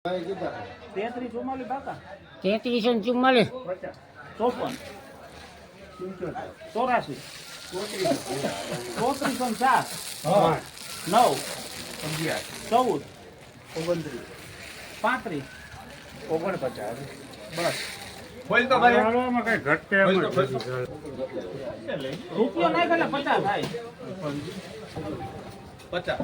33 44 બાકા 33 અને 44 54 84 34 9 14 29 35 49 બસ બોલ તો ભાઈ હાલવામાં કઈ ઘટે એમ જ નથી. રૂપિયો નહીં એટલે 50 થાય 50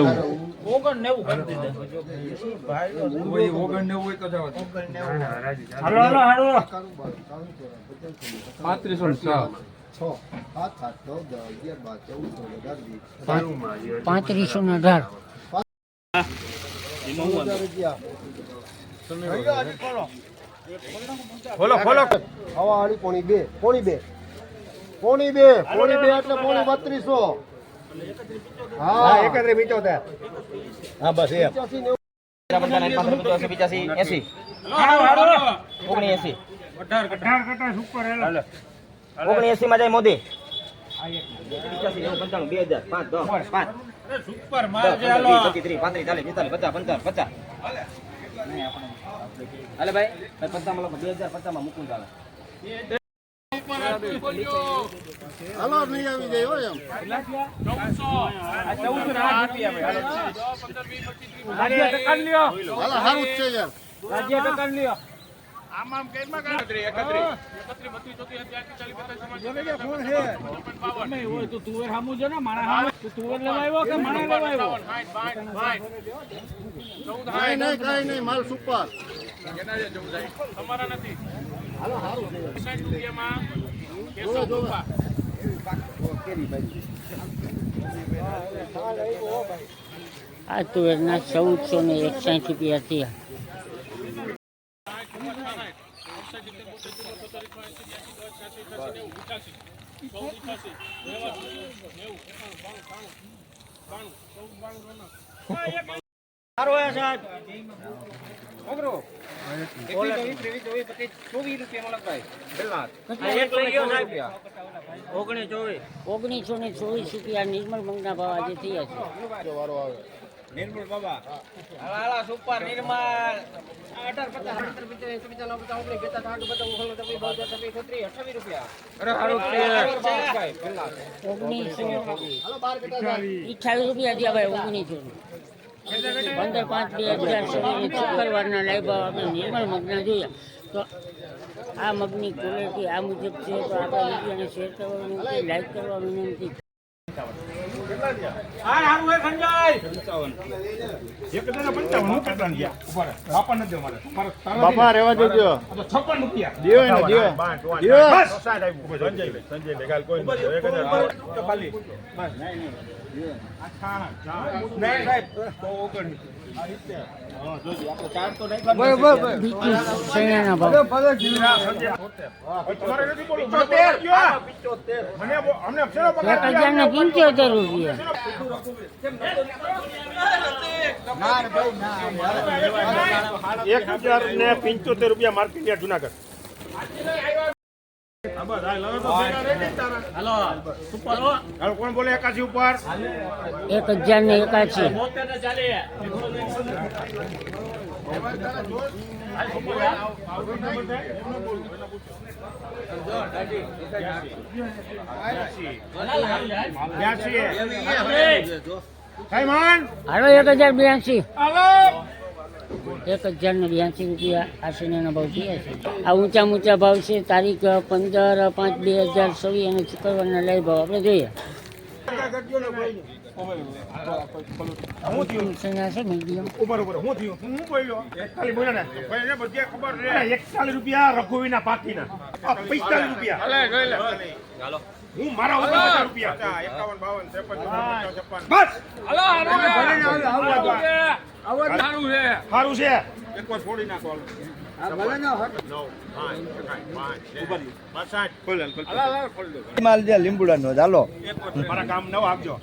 99 કરી દીધા કોઈ 99 હોય તો જવા દે. હાલો હાલો હાલો 3518 ખોલો ખોલો હવાવાળી પોણી બે એટલે પોણી 3200. હા 3175. હા બસ એમ 85 80 18 કટા સુપર હાલો 79 માં જાય મોદી 85 90 95 2000 5 10 5 સુપર માલ જે હાલો 33 35 40 45 50 હાલે ભાઈ 50 માં 2050 માં મૂકું ચાલે હાલો નહીં આવી જાય હો એમ. 14 હાલો સારું જ છે યાર. રાજ્ય ટકા લ્યો આમ આમ કેમાં કાઢ 31 હોય તો તુવેર સામું જો ને માણા તું તુવેર લેવા આવ્યો કે માણા લેવા આવ્યો કઈ નહીં માલ સુપર. તમારા નથી હાલો સારું છે 60 રૂપિયામાં જોવે જોવે. આ તુવેરના 1461 રૂપિયા થયા. સારો હે સાહેબ ઓગરો 24 રૂપિયા મળે પેલા એક લઈ ગયો સાહેબ 1924 રૂપિયા નિર્મલ મંગના ભાવ આજે થયા છે. વારો આવે નિર્મલ બાબા હાલા સુપર નિર્મલ 18 50 રૂપિયા અરે હારું છે 1928 રૂપિયા થયા ભાઈ 1915 5 2016 શુક્રવારના લાઈવ ભાવ આપણે નિર્મલ મગના જોયા તો આ મગની ક્વોલિટી આ મુજબ છે. તો આપણા વિડીયોને શેર કરવાનું લાઈક કરવા વિનંતી. હારું હે સંજય 1055 હું કેટલા ગયા ઉપર બાપા ન દે મારે બાપા રહેવા દેજો. 56 રૂપિયા દિયો ને દિયો દિયો. બસ સંજય બેગાલ કોઈ નહીં 1000 તો ખાલી બસ નહીં સાહેબ તો ઓગણ આ રીતે હા જોજી આપણે ચાર તો નહીં બીજું સૈયાના ભાવ તમારે નથી બોલું 75 મને અમને શેનો પગાર 1075 રૂપિયા. 1075 રૂપિયા માર્કેટ યાર્ડ જુનાગઢ હાલો કોણ બોલે 81 ઉપર 1081. હાલો 1082. 1082 રૂપિયા આ સોનાના ભાવ થયા છે. આ ઊંચા ભાવ છે. તારીખ 15/5/2024 અને શુક્રવારના લાઈવ ભાવ આપણે જોઈએ. સોના છે મીડિયમ ઉપર હું થયું હું બોલ્યો ખાલી બોલ્યો ને ભાઈ ને બધી ખબર રે 41 રૂપિયા રઘુવીના પાકીના 45 રૂપિયા હાલો હું મારા ઉપર 50 રૂપિયા 51 52 53 54 બસ હાલો સારું છે એકવાર છોડી નાખો માલ જે લીંબુડાનો ચાલો મારા કામ નવ આપજો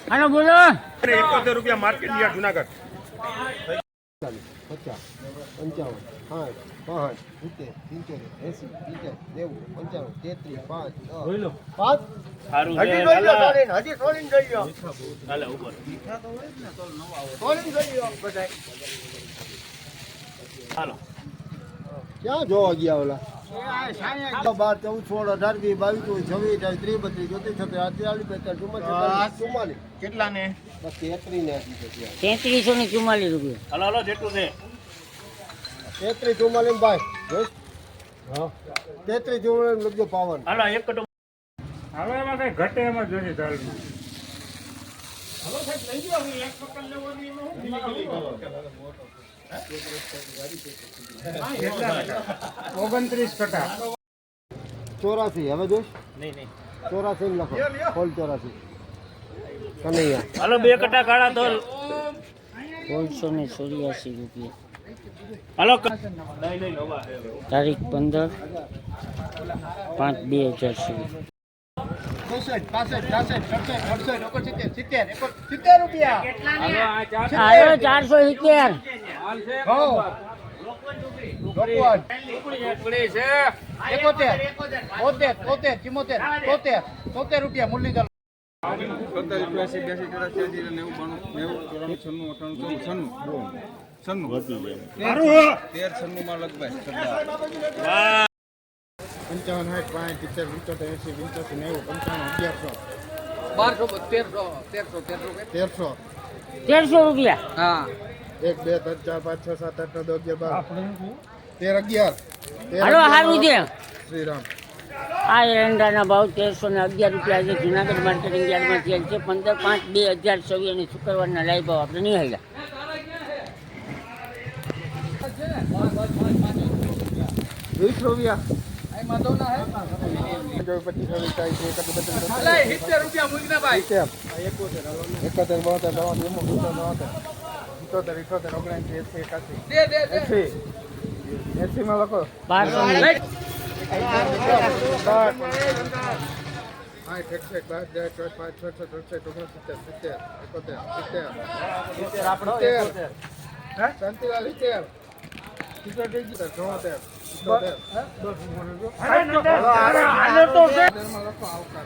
હાલો બોલો. 71 રૂપિયા માર્કેટ યાર્ડ જુનાગઢ ક્યાં જોવા ગયા ઓલા 12, 14, 16, 18, 20, 22, 23, 32, 34, 44, કેટલા ને? બસ 33 ને 3344 રૂપિયા. 33, 44 ભાઈ. હા 33, 44 લખજો પાવન. હવે એમાં કઈ ઘટે એમ જ નથી ચાલતું. 29 કટા. 84 હવે જોઈશ. 84 લખો. ફોલ 84. કનૈયા. 1684 રૂપિયા. તારીખ 15/5/2016. 70 રૂપિયા. આવ્યો 470. રૂપિયા મુરલીધર. 1300 રૂપિયા. હા 1, 2, 3, 4, 5, 6, 7, 8, 9, 10, 11, 13, 11, હાલો સારું છે. શ્રીરામ. આ એરંડાના ભાવ 1311 રૂપિયા છે. જુનાગઢ માર્કેટિંગ યાર્ડમાં થયેલ છે 15/5/2024 અને શુક્રવારના લાઈવ ભાવ આપણે નિહાળ્યા. 20 રૂપિયા. માં લખો 1200. શાંતિલાલ 70. હાલો તો છે. લખો આવકાર.